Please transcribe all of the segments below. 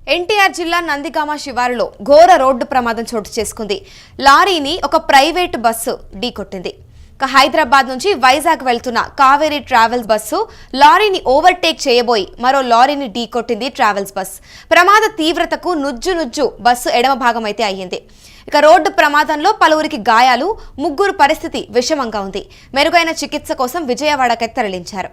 ఎన్టీఆర్ జిల్లా నందిగామ శివారులో ఘోర రోడ్డు ప్రమాదం చోటు చేసుకుంది. లారీని ఒక ప్రైవేట్ బస్సు ఢీకొట్టింది. హైదరాబాద్ నుంచి వైజాగ్ వెళ్తున్న కావేరీ ట్రావెల్స్ బస్సు లారీని ఓవర్టేక్ చేయబోయి మరో లారీని ఢీకొట్టింది ట్రావెల్స్ బస్. ప్రమాద తీవ్రతకు నుజ్జు బస్సు ఎడమ భాగం అయితే అయ్యింది. రోడ్డు ప్రమాదంలో పలువురికి గాయాలు, ముగ్గురు పరిస్థితి విషమంగా ఉంది. మెరుగైన చికిత్స కోసం విజయవాడకి తరలించారు.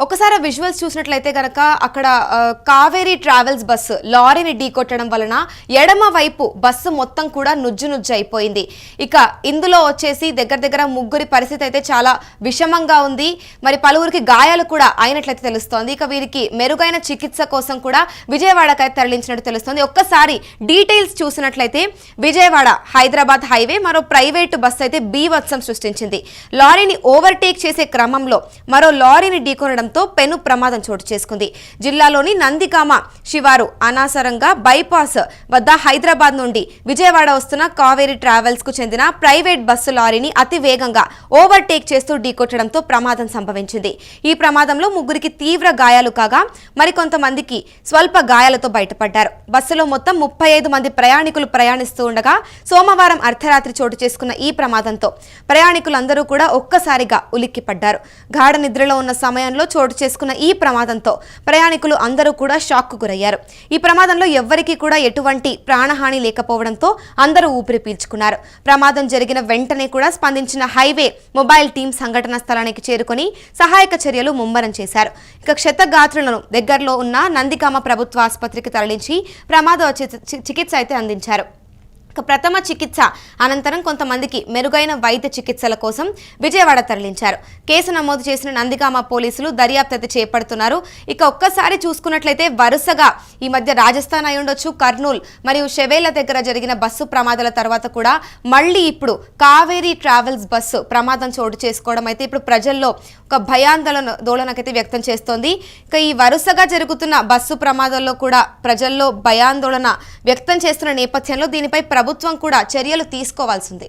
ఒకసారి విజువల్స్ చూసినట్లయితే గనక అక్కడ కావేరీ ట్రావెల్స్ బస్సు లారీని ఢీకొట్టడం వలన ఎడమ వైపు బస్సు మొత్తం కూడా నుజ్జు అయిపోయింది. ఇక ఇందులో వచ్చేసి దగ్గర ముగ్గురి పరిస్థితి అయితే చాలా విషమంగా ఉంది. మరి పలువురికి గాయాలు కూడా అయినట్లయితే తెలుస్తోంది. ఇక వీరికి మెరుగైన చికిత్స కోసం కూడా విజయవాడకి తరలించినట్టు తెలుస్తోంది. ఒక్కసారి డీటెయిల్స్ చూసినట్లయితే విజయవాడ హైదరాబాద్ హైవే మరో ప్రైవేటు బస్సు అయితే బీభత్సం సృష్టించింది. లారీని ఓవర్టేక్ చేసే క్రమంలో మరో లారీని ఢీకొనడం పెను ప్రమాదం చోటు చేసుకుంది. జిల్లాలోని నందిగామ శివారు అనాసరంగా బైపాస్ వద్ద హైదరాబాద్ నుండి విజయవాడ వస్తున్న కావేరీ ట్రావెల్స్ కు చెందిన ప్రైవేట్ బస్సు లారీని అతి వేగంగా ఓవర్టేక్ చేస్తూ ఢీకొట్టడంతో ప్రమాదం సంభవించింది. ఈ ప్రమాదంలో ముగ్గురికి తీవ్ర గాయాలు కాగా మరికొంతమందికి స్వల్ప గాయాలతో బయటపడ్డారు. బస్సులో మొత్తం 35 మంది ప్రయాణికులు ప్రయాణిస్తూ ఉండగా సోమవారం అర్ధరాత్రి చోటు చేసుకున్న ఈ ప్రమాదంతో ప్రయాణికులందరూ కూడా ఒక్కసారిగా ఉలిక్కిపడ్డారు. గాఢ నిద్రలో ఉన్న సమయంలో చోటు చేసుకున్న ఈ ప్రమాదంతో ప్రయాణికులు అందరూ కూడా షాక్ కు గురయ్యారు. ఈ ప్రమాదంలో ఎవ్వరికీ కూడా ఎటువంటి ప్రాణహాని లేకపోవడంతో అందరూ ఊపిరి పీల్చుకున్నారు. ప్రమాదం జరిగిన వెంటనే కూడా స్పందించిన హైవే మొబైల్ టీం సంఘటన స్థలానికి చేరుకొని సహాయక చర్యలు ముమ్మరం చేశారు. ఇక క్షతగాత్రులను దగ్గరలో ఉన్న నందిగామ ప్రభుత్వ ఆసుపత్రికి తరలించి ప్రమాద చికిత్స అయితే అందించారు. ప్రథమ చికిత్స అనంతరం కొంతమందికి మెరుగైన వైద్య చికిత్సల కోసం విజయవాడ తరలించారు. కేసు నమోదు చేసిన నందిగామ పోలీసులు దర్యాప్తు అయితే చేపడుతున్నారు. ఇక ఒక్కసారి చూసుకున్నట్లయితే వరుసగా ఈ మధ్య రాజస్థాన్ అయి ఉండొచ్చు, కర్నూలు మరియు షెవేల దగ్గర జరిగిన బస్సు ప్రమాదాల తర్వాత కూడా మళ్ళీ కావేరీ ట్రావెల్స్ బస్సు ప్రమాదం చోటు చేసుకోవడం అయితే ఇప్పుడు ప్రజల్లో ఒక భయాందోళనకైతే వ్యక్తం చేస్తోంది. ఇక ఈ వరుసగా జరుగుతున్న బస్సు ప్రమాదాల్లో కూడా ప్రజల్లో భయాందోళన వ్యక్తం చేస్తున్న నేపథ్యంలో దీనిపై ప్రభుత్వం కూడా చర్యలు తీసుకోవాల్సింది.